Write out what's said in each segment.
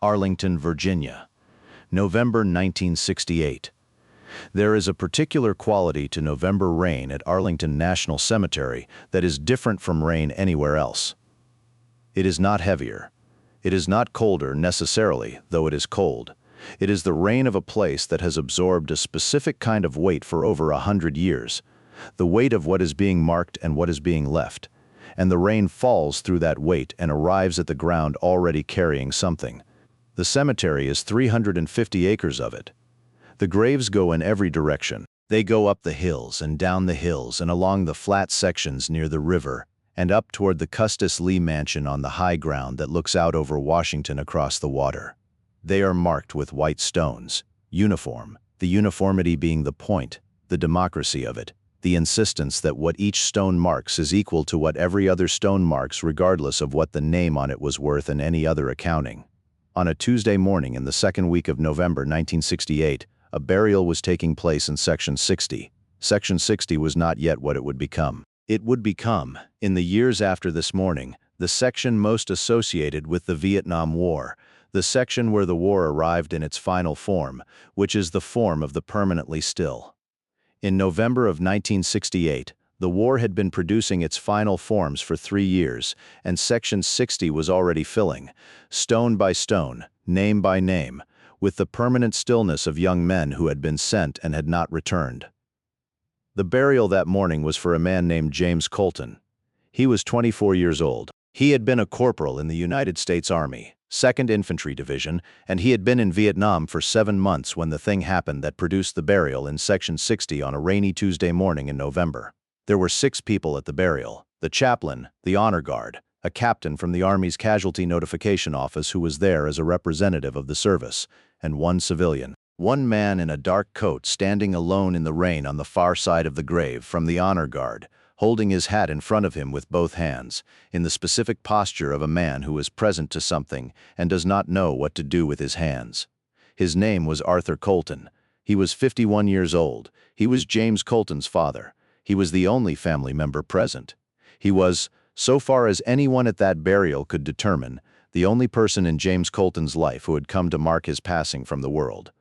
Arlington, Virginia, November 1968. There is a particular quality to November rain at Arlington National Cemetery that is different from rain anywhere else. It is not heavier. It is not colder necessarily, though it is cold. It is the rain of a place that has absorbed a specific kind of weight for over 100 years, the weight of what is being marked and what is being left. And the rain falls through that weight and arrives at the ground already carrying something. The cemetery is 350 acres of it. The graves go in every direction. They go up the hills and down the hills and along the flat sections near the river and up toward the Custis Lee Mansion on the high ground that looks out over Washington across the water. They are marked with white stones, uniform, the uniformity being the point, the democracy of it, the insistence that what each stone marks is equal to what every other stone marks regardless of what the name on it was worth in any other accounting. On a Tuesday morning in the second week of November 1968, a burial was taking place in Section 60. Section 60 was not yet what it would become. It would become, in the years after this morning, the section most associated with the Vietnam War, the section where the war arrived in its final form, which is the form of the permanently still. In November of 1968, the war had been producing its final forms for 3 years, and Section 60 was already filling, stone by stone, name by name, with the permanent stillness of young men who had been sent and had not returned. The burial that morning was for a man named James Colton. He was 24 years old. He had been a corporal in the United States Army, 2nd Infantry Division, and he had been in Vietnam for 7 months when the thing happened that produced the burial in Section 60 on a rainy Tuesday morning in November. There were 6 people at the burial: the chaplain, the honor guard, a captain from the Army's Casualty Notification Office who was there as a representative of the service, and 1 civilian. One man in a dark coat standing alone in the rain on the far side of the grave from the honor guard, holding his hat in front of him with both hands, in the specific posture of a man who is present to something and does not know what to do with his hands. His name was Arthur Colton. He was 51 years old. He was James Colton's father. He was the only family member present. He was, so far as anyone at that burial could determine, the only person in James Colton's life who had come to mark his passing from the world.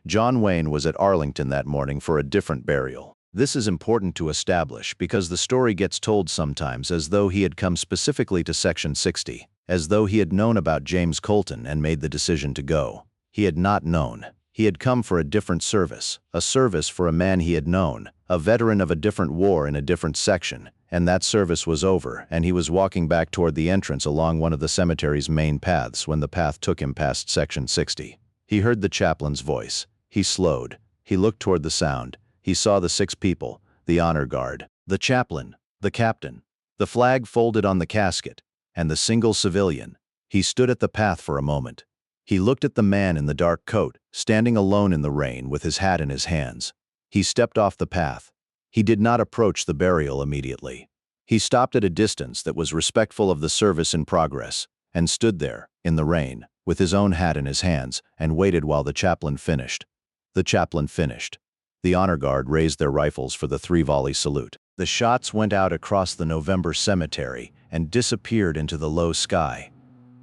John Wayne was at Arlington that morning for a different burial. This is important to establish because the story gets told sometimes as though he had come specifically to Section 60, as though he had known about James Colton and made the decision to go. He had not known. He had come for a different service, a service for a man he had known, a veteran of a different war in a different section, and that service was over, and he was walking back toward the entrance along one of the cemetery's main paths when the path took him past Section 60. He heard the chaplain's voice. He slowed. He looked toward the sound. He saw the 6 people, the honor guard, the chaplain, the captain, the flag folded on the casket, and the single civilian. He stood at the path for a moment. He looked at the man in the dark coat, standing alone in the rain with his hat in his hands. He stepped off the path. He did not approach the burial immediately. He stopped at a distance that was respectful of the service in progress, and stood there, in the rain, with his own hat in his hands, and waited while the chaplain finished. The chaplain finished. The honor guard raised their rifles for the 3-volley salute. The shots went out across the November cemetery and disappeared into the low sky.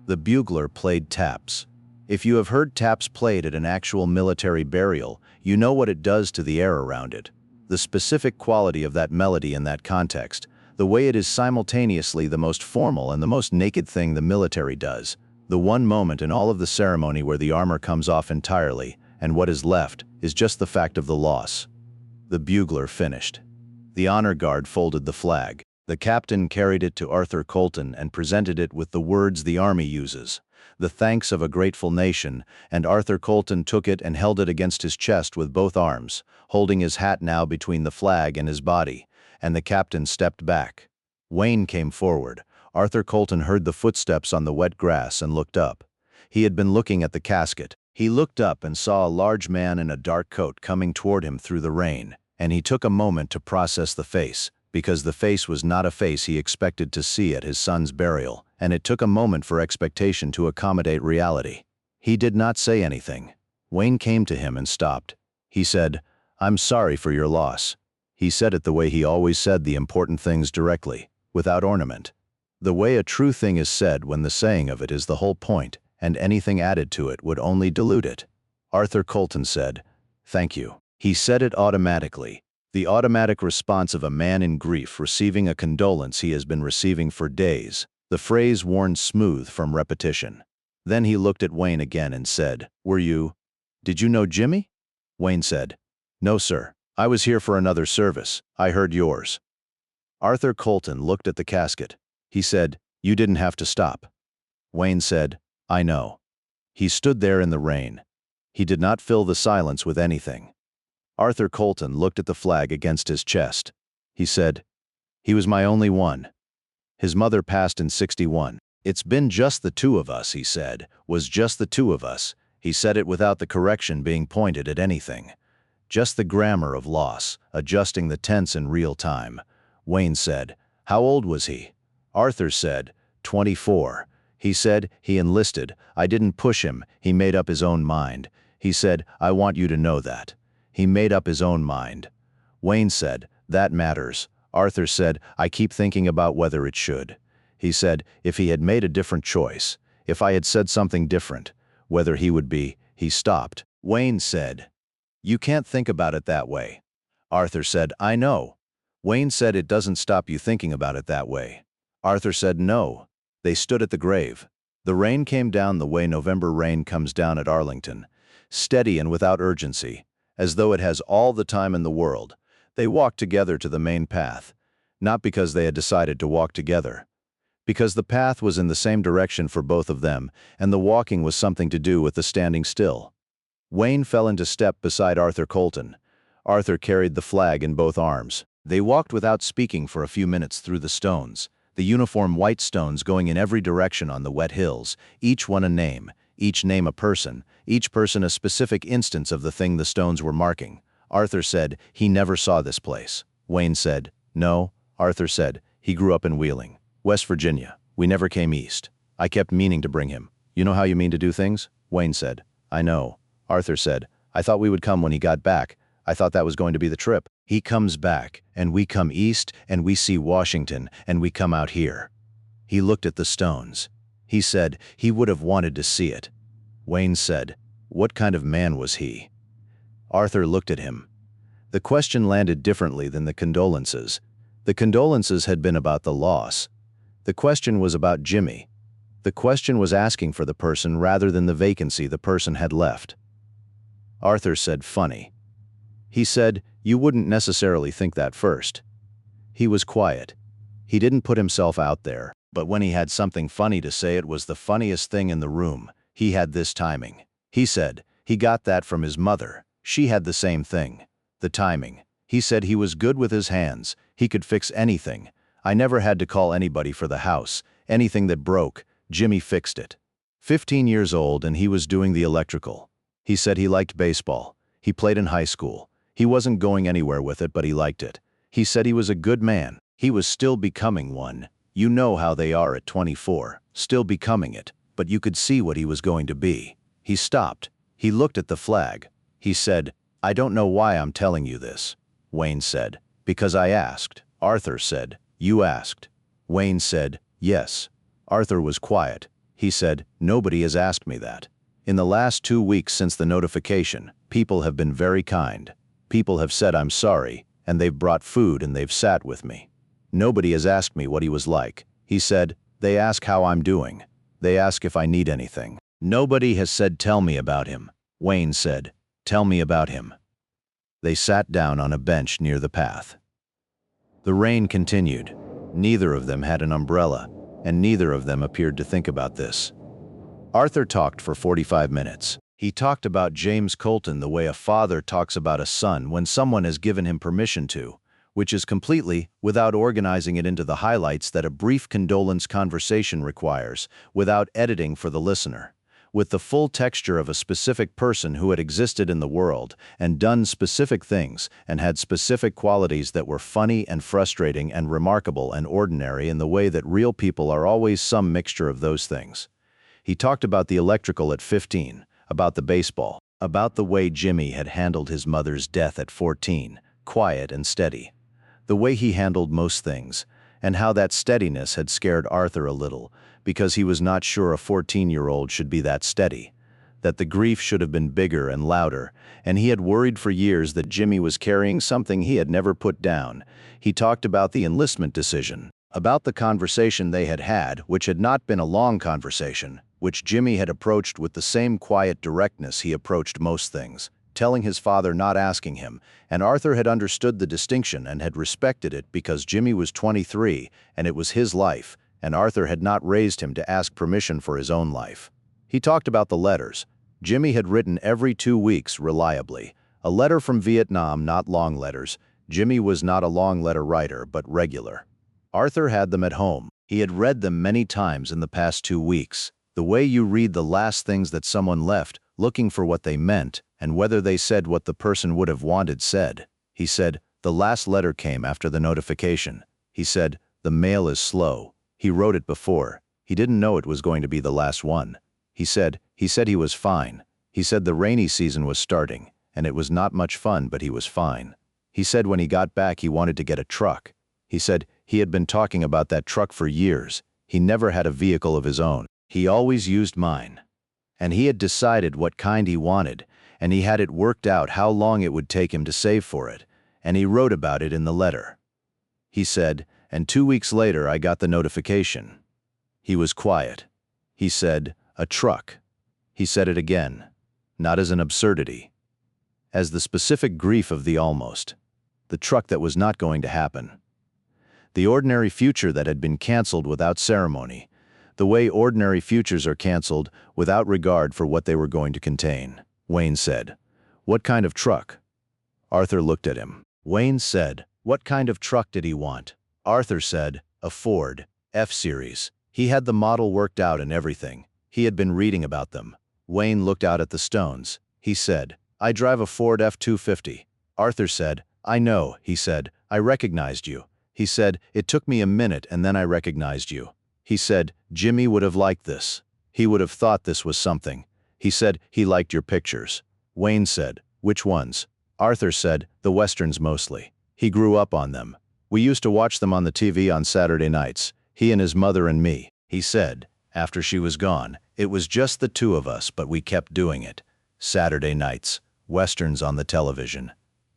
The bugler played taps. If you have heard taps played at an actual military burial, you know what it does to the air around it. The specific quality of that melody in that context, the way it is simultaneously the most formal and the most naked thing the military does, the one moment in all of the ceremony where the armor comes off entirely, and what is left is just the fact of the loss. The bugler finished. The honor guard folded the flag. The captain carried it to Arthur Colton and presented it with the words the Army uses, the thanks of a grateful nation, and Arthur Colton took it and held it against his chest with both arms, holding his hat now between the flag and his body, and the captain stepped back. Wayne came forward. Arthur Colton heard the footsteps on the wet grass and looked up. He had been looking at the casket. He looked up and saw a large man in a dark coat coming toward him through the rain, and he took a moment to process the face, because the face was not a face he expected to see at his son's burial, and it took a moment for expectation to accommodate reality. He did not say anything. Wayne came to him and stopped. He said, "I'm sorry for your loss." He said it the way he always said the important things directly, without ornament. The way a true thing is said when the saying of it is the whole point, and anything added to it would only dilute it. Arthur Colton said, "Thank you." He said it automatically, the automatic response of a man in grief receiving a condolence he has been receiving for days, the phrase worn smooth from repetition. Then he looked at Wayne again and said, Did you know Jimmy?" Wayne said, "No, sir. I was here for another service. I heard yours." Arthur Colton looked at the casket. He said, "You didn't have to stop." Wayne said, "I know." He stood there in the rain. He did not fill the silence with anything. Arthur Colton looked at the flag against his chest. He said, "He was my only one. His mother passed in '61. It's been just the two of us," he said, "was just the two of us." He said it without the correction being pointed at anything. Just the grammar of loss, adjusting the tense in real time. Wayne said, "How old was he?" Arthur said, 24. He said, "He enlisted. I didn't push him. He made up his own mind." He said, "I want you to know that. He made up his own mind." Wayne said, "That matters." Arthur said, "I keep thinking about whether it should." He said, "If he had made a different choice, if I had said something different, whether he would be." He stopped. Wayne said, "You can't think about it that way." Arthur said, "I know." Wayne said, "It doesn't stop you thinking about it that way." Arthur said, "No." They stood at the grave. The rain came down the way November rain comes down at Arlington, steady and without urgency, as though it has all the time in the world. They walked together to the main path, not because they had decided to walk together, because the path was in the same direction for both of them, and the walking was something to do with the standing still. Wayne fell into step beside Arthur Colton. Arthur carried the flag in both arms. They walked without speaking for a few minutes through the stones, the uniform white stones going in every direction on the wet hills, each one a name, each name a person, each person a specific instance of the thing the stones were marking. Arthur said, "He never saw this place." Wayne said, "No." Arthur said, "He grew up in Wheeling, West Virginia. We never came east. I kept meaning to bring him. You know how you mean to do things?" Wayne said, "I know." Arthur said, "I thought we would come when he got back. I thought that was going to be the trip. He comes back, and we come east, and we see Washington, and we come out here." He looked at the stones. He said he would have wanted to see it. Wayne said, "What kind of man was he?" Arthur looked at him. The question landed differently than the condolences. The condolences had been about the loss. The question was about Jimmy. The question was asking for the person rather than the vacancy the person had left. Arthur said, "Funny." He said, "You wouldn't necessarily think that first." He was quiet. He didn't put himself out there, but when he had something funny to say, it was the funniest thing in the room. He had this timing. He said, he got that from his mother. She had the same thing. The timing. He said he was good with his hands. He could fix anything. I never had to call anybody for the house. Anything that broke, Jimmy fixed it. 15 years old and he was doing the electrical. He said he liked baseball. He played in high school. He wasn't going anywhere with it, but he liked it. He said he was a good man. He was still becoming one. You know how they are at 24, still becoming it, but you could see what he was going to be. He stopped. He looked at the flag. He said, "I don't know why I'm telling you this." Wayne said, "Because I asked." Arthur said, "You asked." Wayne said, "Yes." Arthur was quiet. He said, "Nobody has asked me that. In the last 2 weeks since the notification, people have been very kind. People have said I'm sorry, and they've brought food and they've sat with me. Nobody has asked me what he was like." He said, "They ask how I'm doing. They ask if I need anything. Nobody has said tell me about him." Wayne said, "Tell me about him." They sat down on a bench near the path. The rain continued. Neither of them had an umbrella, and neither of them appeared to think about this. Arthur talked for 45 minutes. He talked about James Colton the way a father talks about a son when someone has given him permission to, which is completely without organizing it into the highlights that a brief condolence conversation requires, without editing for the listener, with the full texture of a specific person who had existed in the world and done specific things and had specific qualities that were funny and frustrating and remarkable and ordinary in the way that real people are always some mixture of those things. He talked about the electrical at 15, about the baseball, about the way Jimmy had handled his mother's death at 14, quiet and steady, the way he handled most things, and how that steadiness had scared Arthur a little, because he was not sure a 14-year-old should be that steady, that the grief should have been bigger and louder, and he had worried for years that Jimmy was carrying something he had never put down. He talked about the enlistment decision, about the conversation they had had, which had not been a long conversation, which Jimmy had approached with the same quiet directness he approached most things, telling his father, not asking him, and Arthur had understood the distinction and had respected it because Jimmy was 23 and it was his life, and Arthur had not raised him to ask permission for his own life. He talked about the letters. Jimmy had written every 2 weeks reliably. A letter from Vietnam, not long letters. Jimmy was not a long letter writer, but regular. Arthur had them at home. He had read them many times in the past 2 weeks. The way you read the last things that someone left, looking for what they meant, and whether they said what the person would have wanted said. He said, the last letter came after the notification. He said, the mail is slow. He wrote it before. He didn't know it was going to be the last one. He said he was fine. He said the rainy season was starting, and it was not much fun, but he was fine. He said when he got back he wanted to get a truck. He said he had been talking about that truck for years. He never had a vehicle of his own. He always used mine. And he had decided what kind he wanted, and he had it worked out how long it would take him to save for it, and he wrote about it in the letter. He said, and 2 weeks later I got the notification. He was quiet. He said, a truck. He said it again, not as an absurdity, as the specific grief of the almost, the truck that was not going to happen. The ordinary future that had been canceled without ceremony, the way ordinary futures are canceled without regard for what they were going to contain. Wayne said, what kind of truck? Arthur looked at him. Wayne said, what kind of truck did he want? Arthur said, a Ford F-Series. He had the model worked out and everything. He had been reading about them. Wayne looked out at the stones. He said, I drive a Ford F-250. Arthur said, I know. He said, I recognized you. He said, it took me a minute and then I recognized you. He said, Jimmy would have liked this. He would have thought this was something. He said, he liked your pictures. Wayne said, which ones? Arthur said, the westerns mostly. He grew up on them. We used to watch them on the TV on Saturday nights, he and his mother and me. He said, after she was gone, it was just the two of us, but we kept doing it. Saturday nights, westerns on the television.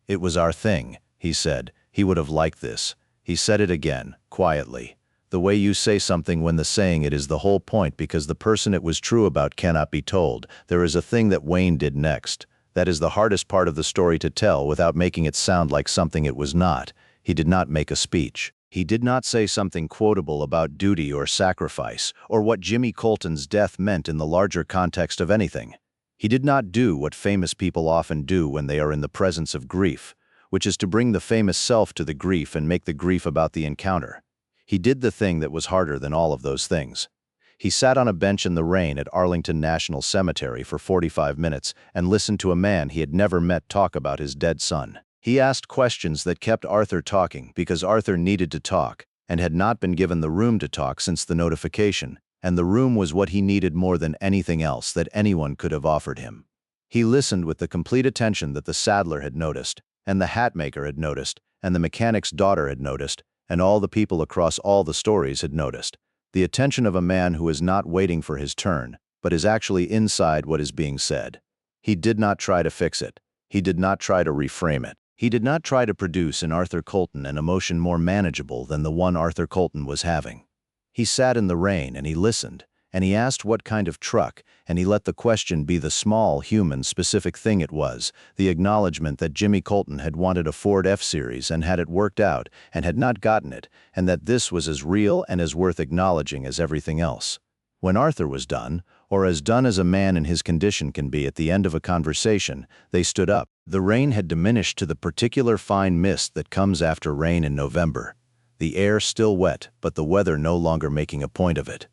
It was our thing, he said. He would have liked this. He said it again, quietly. The way you say something when the saying it is the whole point, because the person it was true about cannot be told. There is a thing that Wayne did next. That is the hardest part of the story to tell without making it sound like something it was not. He did not make a speech. He did not say something quotable about duty or sacrifice, or what Jimmy Colton's death meant in the larger context of anything. He did not do what famous people often do when they are in the presence of grief, which is to bring the famous self to the grief and make the grief about the encounter. He did the thing that was harder than all of those things. He sat on a bench in the rain at Arlington National Cemetery for 45 minutes and listened to a man he had never met talk about his dead son. He asked questions that kept Arthur talking because Arthur needed to talk and had not been given the room to talk since the notification, and the room was what he needed more than anything else that anyone could have offered him. He listened with the complete attention that the saddler had noticed, and the hatmaker had noticed, and the mechanic's daughter had noticed, and all the people across all the stories had noticed. The attention of a man who is not waiting for his turn, but is actually inside what is being said. He did not try to fix it. He did not try to reframe it. He did not try to produce in Arthur Colton an emotion more manageable than the one Arthur Colton was having. He sat in the rain and he listened, and he asked what kind of truck, and he let the question be the small, human, specific thing it was, the acknowledgement that Jimmy Colton had wanted a Ford F-Series and had it worked out and had not gotten it, and that this was as real and as worth acknowledging as everything else. When Arthur was done, or as done as a man in his condition can be at the end of a conversation, they stood up. The rain had diminished to the particular fine mist that comes after rain in November. The air still wet, but the weather no longer making a point of it.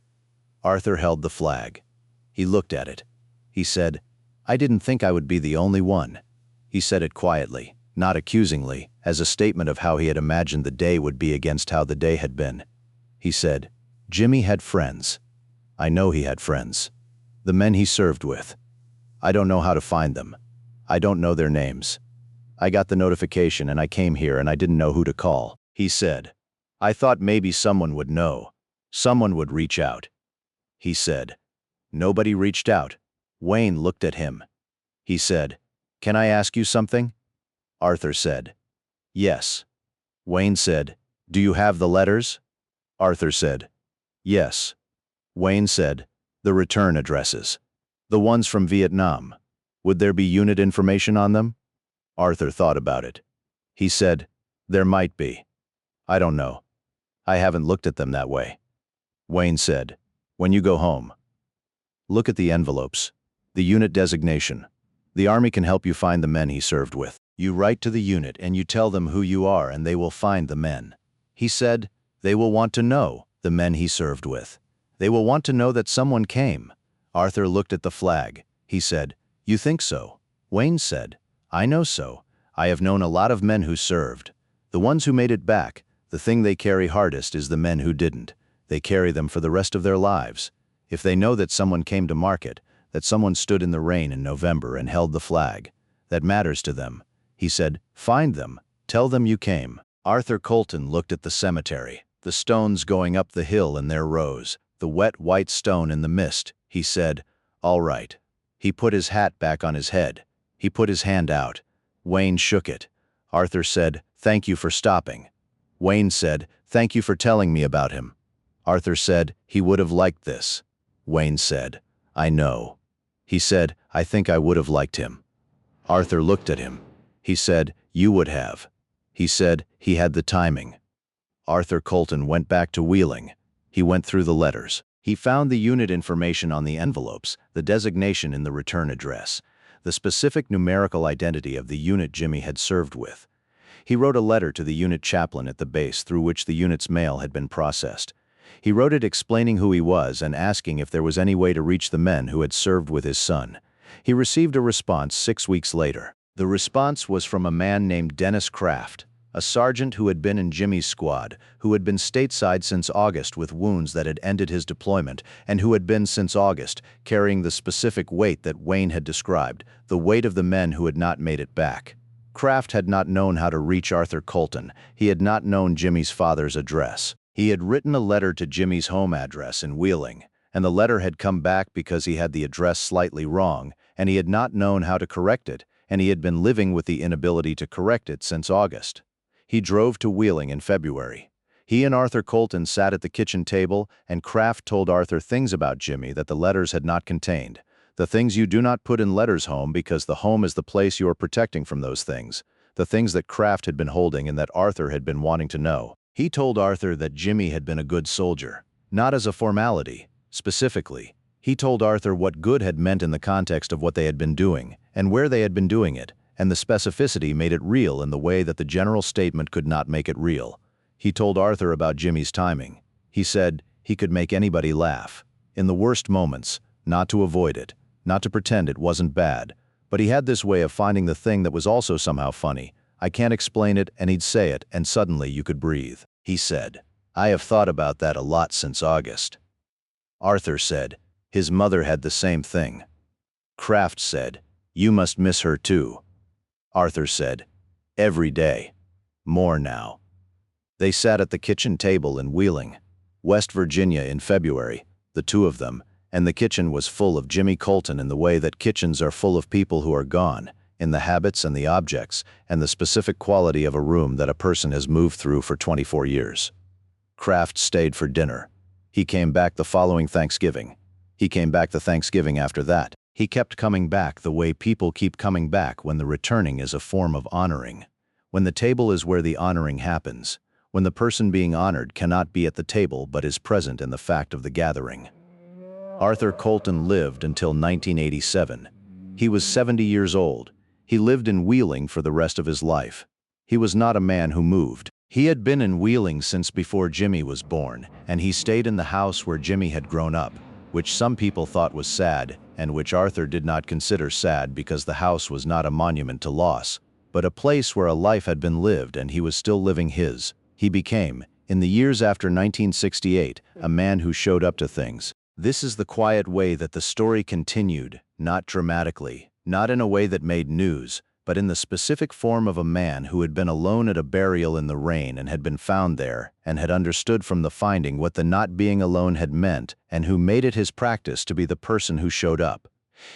Arthur held the flag. He looked at it. He said, I didn't think I would be the only one. He said it quietly, not accusingly, as a statement of how he had imagined the day would be against how the day had been. He said, Jimmy had friends. I know he had friends. The men he served with. I don't know how to find them. I don't know their names. I got the notification and I came here and I didn't know who to call. He said, I thought maybe someone would know. Someone would reach out. he said. Nobody reached out. Wayne looked at him. He said, "Can I ask you something?" Arthur said, "Yes." Wayne said, "Do you have the letters?" Arthur said, "Yes." Wayne said, "The return addresses. The ones from Vietnam. Would there be unit information on them?" Arthur thought about it. He said, "There might be. I don't know. I haven't looked at them that way." Wayne said, "When you go home, look at the envelopes, the unit designation. The Army can help you find the men he served with. You write to the unit and you tell them who you are and they will find the men." He said, "They will want to know the men he served with. They will want to know that someone came." Arthur looked at the flag. He said, "You think so?" Wayne said, "I know so. I have known a lot of men who served. The ones who made it back, the thing they carry hardest is the men who didn't. They carry them for the rest of their lives. If they know that someone came to market, that someone stood in the rain in November and held the flag, that matters to them." He said, "Find them. Tell them you came." Arthur Colton looked at the cemetery, the stones going up the hill in their rows, the wet white stone in the mist. He said, "All right." He put his hat back on his head. He put his hand out. Wayne shook it. Arthur said, "Thank you for stopping." Wayne said, "Thank you for telling me about him." Arthur said, "He would have liked this." Wayne said, "I know." He said, "I think I would have liked him." Arthur looked at him. He said, "You would have." He said, "He had the timing." Arthur Colton went back to Wheeling. He went through the letters. He found the unit information on the envelopes, the designation in the return address, the specific numerical identity of the unit Jimmy had served with. He wrote a letter to the unit chaplain at the base through which the unit's mail had been processed. He wrote it explaining who he was and asking if there was any way to reach the men who had served with his son. He received a response 6 weeks later. The response was from a man named Dennis Kraft, a sergeant who had been in Jimmy's squad, who had been stateside since August with wounds that had ended his deployment, and who had been since August carrying the specific weight that Wayne had described, the weight of the men who had not made it back. Kraft had not known how to reach Arthur Colton. He had not known Jimmy's father's address. He had written a letter to Jimmy's home address in Wheeling, and the letter had come back because he had the address slightly wrong, and he had not known how to correct it, and he had been living with the inability to correct it since August. He drove to Wheeling in February. He and Arthur Colton sat at the kitchen table, and Kraft told Arthur things about Jimmy that the letters had not contained. The things you do not put in letters home because the home is the place you are protecting from those things. The things that Kraft had been holding and that Arthur had been wanting to know. He told Arthur that Jimmy had been a good soldier. Not as a formality, specifically. He told Arthur what good had meant in the context of what they had been doing, and where they had been doing it, and the specificity made it real in the way that the general statement could not make it real. He told Arthur about Jimmy's timing. He said he could make anybody laugh. In the worst moments, not to avoid it, not to pretend it wasn't bad, but he had this way of finding the thing that was also somehow funny. I can't explain it, and he'd say it, and suddenly you could breathe. He said, "I have thought about that a lot since August." Arthur said, "His mother had the same thing." Kraft said, "You must miss her too." Arthur said, "Every day. More now." They sat at the kitchen table in Wheeling, West Virginia in February, the two of them, and the kitchen was full of Jimmy Colton in the way that kitchens are full of people who are gone, in the habits and the objects and the specific quality of a room that a person has moved through for 24 years. Kraft stayed for dinner. He came back the following Thanksgiving. He came back the Thanksgiving after that. He kept coming back the way people keep coming back when the returning is a form of honoring. When the table is where the honoring happens. When the person being honored cannot be at the table but is present in the fact of the gathering. Arthur Colton lived until 1987. He was 70 years old. He lived in Wheeling for the rest of his life. He was not a man who moved. He had been in Wheeling since before Jimmy was born, and he stayed in the house where Jimmy had grown up, which some people thought was sad, and which Arthur did not consider sad because the house was not a monument to loss, but a place where a life had been lived and he was still living his. He became, in the years after 1968, a man who showed up to things. This is the quiet way that the story continued, not dramatically, not in a way that made news, but in the specific form of a man who had been alone at a burial in the rain and had been found there, and had understood from the finding what the not being alone had meant, and who made it his practice to be the person who showed up.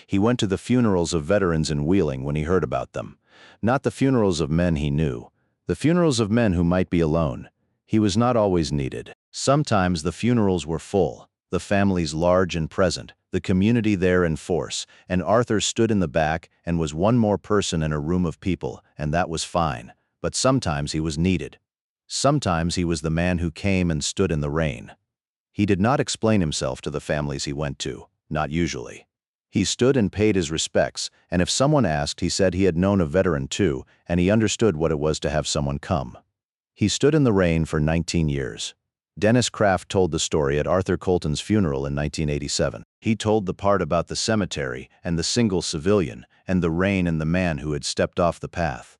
He went to the funerals of veterans in Wheeling when he heard about them. Not the funerals of men he knew. The funerals of men who might be alone. He was not always needed. Sometimes the funerals were full, the families large and present, the community there in force, and Arthur stood in the back and was one more person in a room of people, and that was fine. But sometimes he was needed. Sometimes he was the man who came and stood in the rain. He did not explain himself to the families he went to, not usually. He stood and paid his respects, and if someone asked, he said he had known a veteran too, and he understood what it was to have someone come. He stood in the rain for 19 years. Dennis Kraft told the story at Arthur Colton's funeral in 1987. He told the part about the cemetery and the single civilian and the rain and the man who had stepped off the path.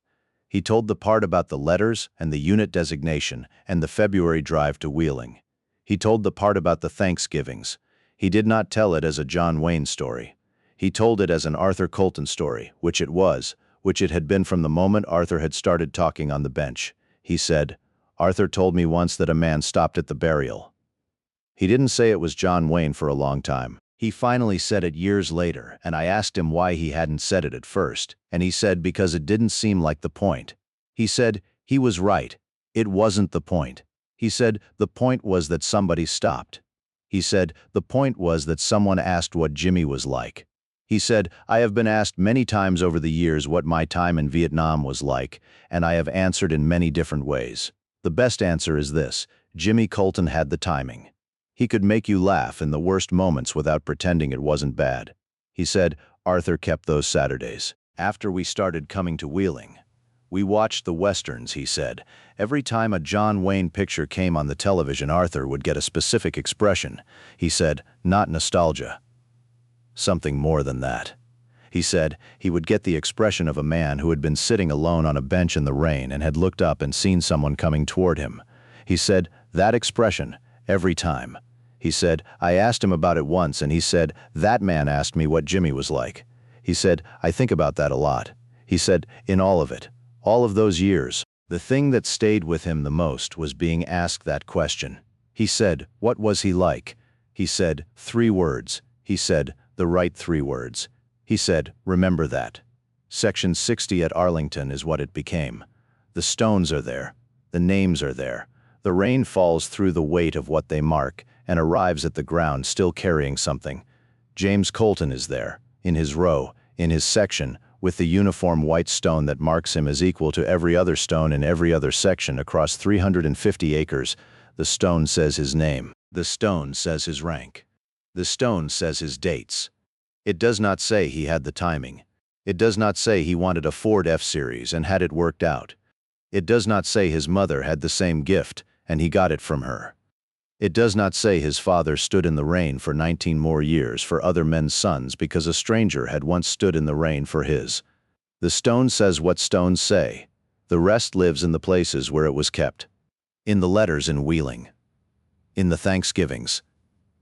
He told the part about the letters and the unit designation and the February drive to Wheeling. He told the part about the Thanksgivings. He did not tell it as a John Wayne story. He told it as an Arthur Colton story, which it was, which it had been from the moment Arthur had started talking on the bench. He said, "Arthur told me once that a man stopped at the burial." He didn't say it was John Wayne for a long time. He finally said it years later, and I asked him why he hadn't said it at first, and he said because it didn't seem like the point. He said he was right. It wasn't the point. He said the point was that somebody stopped. He said the point was that someone asked what Jimmy was like. He said, "I have been asked many times over the years what my time in Vietnam was like, and I have answered in many different ways. The best answer is this: Jimmy Colton had the timing. He could make you laugh in the worst moments without pretending it wasn't bad." He said, "Arthur kept those Saturdays. After we started coming to Wheeling, we watched the Westerns," he said. "Every time a John Wayne picture came on the television, Arthur would get a specific expression." He said, "Not nostalgia. Something more than that." He said he would get the expression of a man who had been sitting alone on a bench in the rain and had looked up and seen someone coming toward him. He said, "That expression, every time." He said, "I asked him about it once and he said, 'That man asked me what Jimmy was like.'" He said, "I think about that a lot." He said, "In all of it, all of those years, the thing that stayed with him the most was being asked that question." He said, "What was he like?" He said, 3 words. He said, the right 3 words. He said, "Remember that." Section 60 at Arlington is what it became. The stones are there. The names are there. The rain falls through the weight of what they mark and arrives at the ground still carrying something. James Colton is there, in his row, in his section, with the uniform white stone that marks him as equal to every other stone in every other section across 350 acres. The stone says his name. The stone says his rank. The stone says his dates. It does not say he had the timing. It does not say he wanted a Ford F-Series and had it worked out. It does not say his mother had the same gift and he got it from her. It does not say his father stood in the rain for 19 more years for other men's sons because a stranger had once stood in the rain for his. The stone says what stones say. The rest lives in the places where it was kept. In the letters in Wheeling. In the Thanksgivings.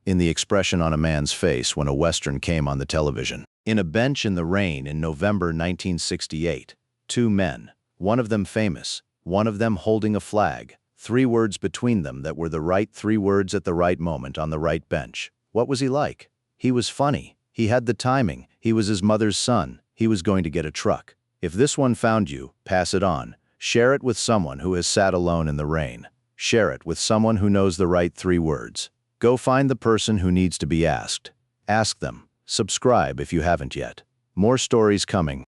In the expression on a man's face when a Western came on the television. In a bench in the rain in November 1968. 2 men, one of them famous, one of them holding a flag, 3 words between them that were the right 3 words at the right moment on the right bench. What was he like? He was funny. He had the timing. He was his mother's son. He was going to get a truck. If this one found you, pass it on. Share it with someone who has sat alone in the rain. Share it with someone who knows the right 3 words. Go find the person who needs to be asked. Ask them. Subscribe if you haven't yet. More stories coming.